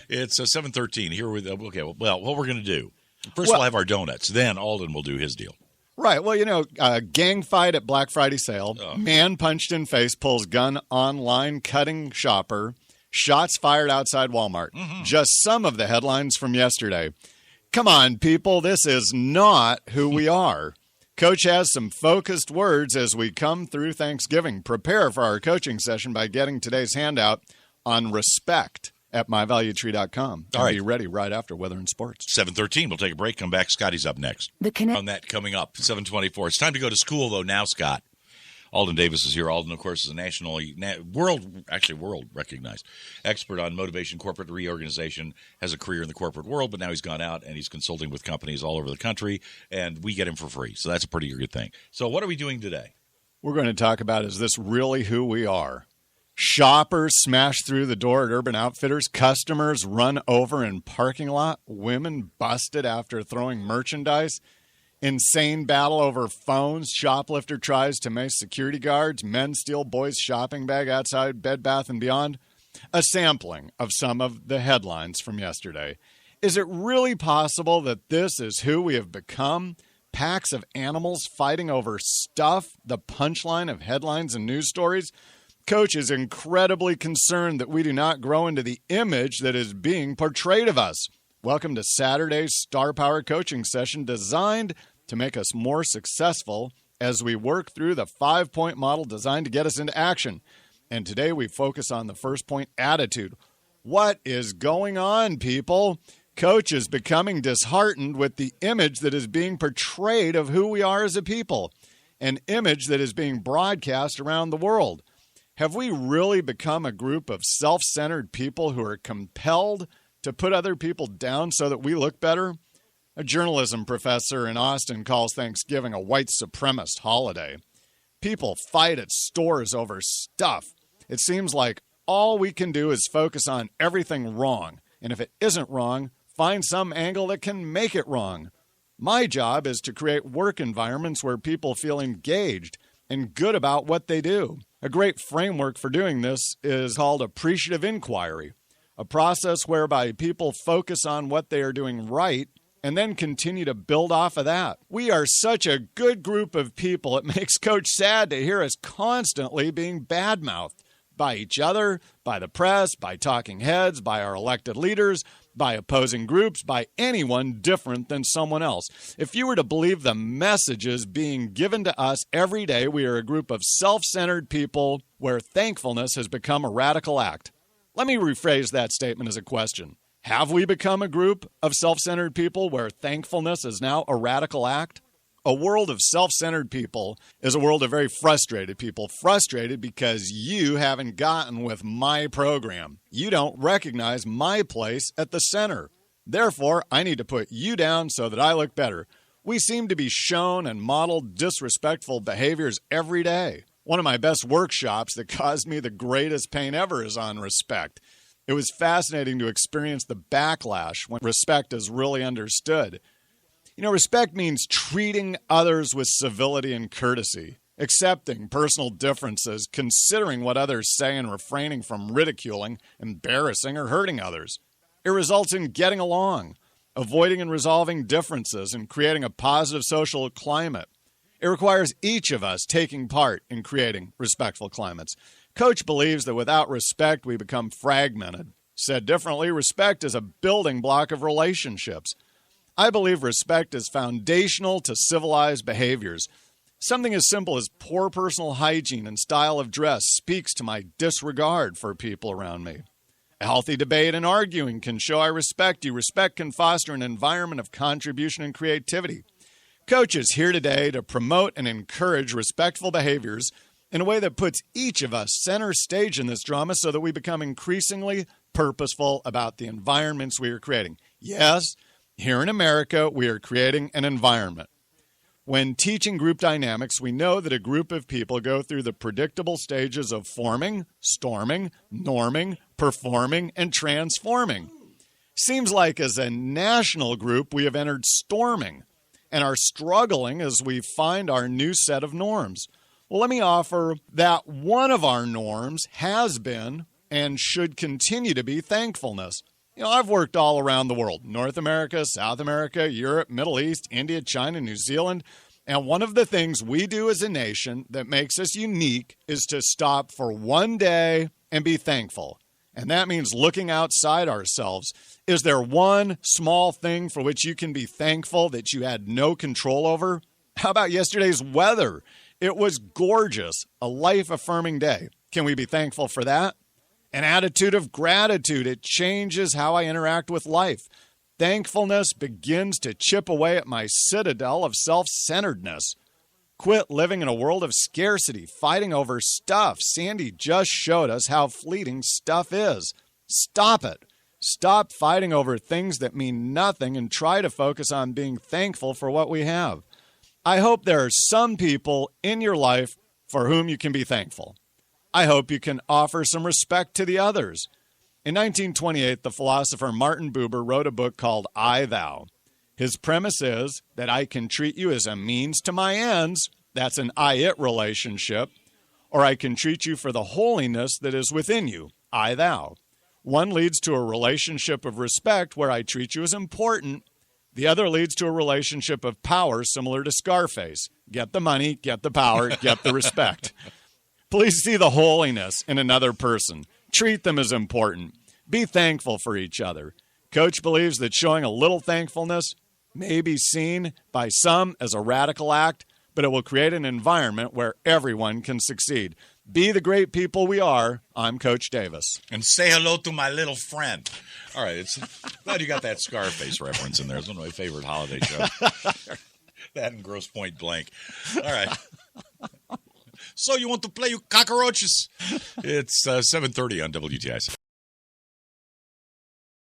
It's 7:13 here with okay. Well, what we're going to do? First, we'll have our donuts. Then Alden will do his deal. Right. Well, gang fight at Black Friday sale. Man punched in face, pulls gun online, cutting shopper. Shots fired outside Walmart. Just some of the headlines from yesterday. Come on, people. This is not who we are. Coach has some focused words as we come through Thanksgiving. Prepare for our coaching session by getting today's handout on respect at myvaluetree.com. All right. Be ready right after Weather and Sports. 7:13. We'll take a break. Come back. Scotty's up next. On that coming up. 7:24. It's time to go to school, though, now, Scott. Alden Davis is here. Alden, of course, is a world recognized expert on motivation, corporate reorganization, has a career in the corporate world, but now he's gone out and he's consulting with companies all over the country, and we get him for free. So that's a pretty good thing. So what are we doing today? We're going to talk about, is this really who we are? Shoppers smash through the door at Urban Outfitters. Customers run over in parking lot. Women busted after throwing merchandise. Insane battle over phones. Shoplifter tries to mace security guards. Men steal boys' shopping bag outside Bed Bath & Beyond. A sampling of some of the headlines from yesterday. Is it really possible that this is who we have become? Packs of animals fighting over stuff, the punchline of headlines and news stories? Coach is incredibly concerned that we do not grow into the image that is being portrayed of us. Welcome to Saturday's Star Power Coaching Session, designed to make us more successful as we work through the 5-point model designed to get us into action. And today we focus on the first point, attitude. What is going on, people? Coach is becoming disheartened with the image that is being portrayed of who we are as a people, an image that is being broadcast around the world. Have we really become a group of self-centered people who are compelled to put other people down so that we look better? A journalism professor in Austin calls Thanksgiving a white supremacist holiday. People fight at stores over stuff. It seems like all we can do is focus on everything wrong. And if it isn't wrong, find some angle that can make it wrong. My job is to create work environments where people feel engaged and good about what they do. A great framework for doing this is called appreciative inquiry, a process whereby people focus on what they are doing right and then continue to build off of that. We are such a good group of people, it makes Coach sad to hear us constantly being badmouthed by each other, by the press, by talking heads, by our elected leaders, by opposing groups, by anyone different than someone else. If you were to believe the messages being given to us every day, we are a group of self-centered people where thankfulness has become a radical act. Let me rephrase that statement as a question. Have we become a group of self-centered people where thankfulness is now a radical act? A world of self-centered people is a world of very frustrated people. Frustrated because you haven't gotten with my program. You don't recognize my place at the center. Therefore, I need to put you down so that I look better. We seem to be shown and modeled disrespectful behaviors every day. One of my best workshops that caused me the greatest pain ever is on respect. It was fascinating to experience the backlash when respect is really understood. Respect means treating others with civility and courtesy, accepting personal differences, considering what others say and refraining from ridiculing, embarrassing, or hurting others. It results in getting along, avoiding and resolving differences, and creating a positive social climate. It requires each of us taking part in creating respectful climates. Coach believes that without respect, we become fragmented. Said differently, respect is a building block of relationships. I believe respect is foundational to civilized behaviors. Something as simple as poor personal hygiene and style of dress speaks to my disregard for people around me. A healthy debate and arguing can show I respect you. Respect can foster an environment of contribution and creativity. Coach is here today to promote and encourage respectful behaviors in a way that puts each of us center stage in this drama so that we become increasingly purposeful about the environments we are creating. Yes, here in America, we are creating an environment. When teaching group dynamics, we know that a group of people go through the predictable stages of forming, storming, norming, performing, and transforming. Seems like as a national group, we have entered storming and are struggling as we find our new set of norms. Well, let me offer that one of our norms has been and should continue to be thankfulness. I've worked all around the world, North America, South America, Europe, Middle East, India, China, New Zealand. And one of the things we do as a nation that makes us unique is to stop for one day and be thankful. And that means looking outside ourselves. Is there one small thing for which you can be thankful that you had no control over? How about yesterday's weather? It was gorgeous, a life-affirming day. Can we be thankful for that? An attitude of gratitude. It changes how I interact with life. Thankfulness begins to chip away at my citadel of self-centeredness. Quit living in a world of scarcity, fighting over stuff. Sandy just showed us how fleeting stuff is. Stop it. Stop fighting over things that mean nothing and try to focus on being thankful for what we have. I hope there are some people in your life for whom you can be thankful. I hope you can offer some respect to the others. In 1928, the philosopher Martin Buber wrote a book called I, Thou. His premise is that I can treat you as a means to my ends, that's an I-it relationship, or I can treat you for the holiness that is within you, I, Thou. One leads to a relationship of respect where I treat you as important. The other leads to a relationship of power similar to Scarface. Get the money, get the power, get the respect. Please see the holiness in another person. Treat them as important. Be thankful for each other. Coach believes that showing a little thankfulness may be seen by some as a radical act, but it will create an environment where everyone can succeed. Be the great people we are. I'm Coach Davis. And say hello to my little friend. All right, glad you got that Scarface reference in there. It's one of my favorite holiday shows. That and Grosse Pointe Blank. All right. So you want to play, you cockroaches? It's 7:30 on WTIC.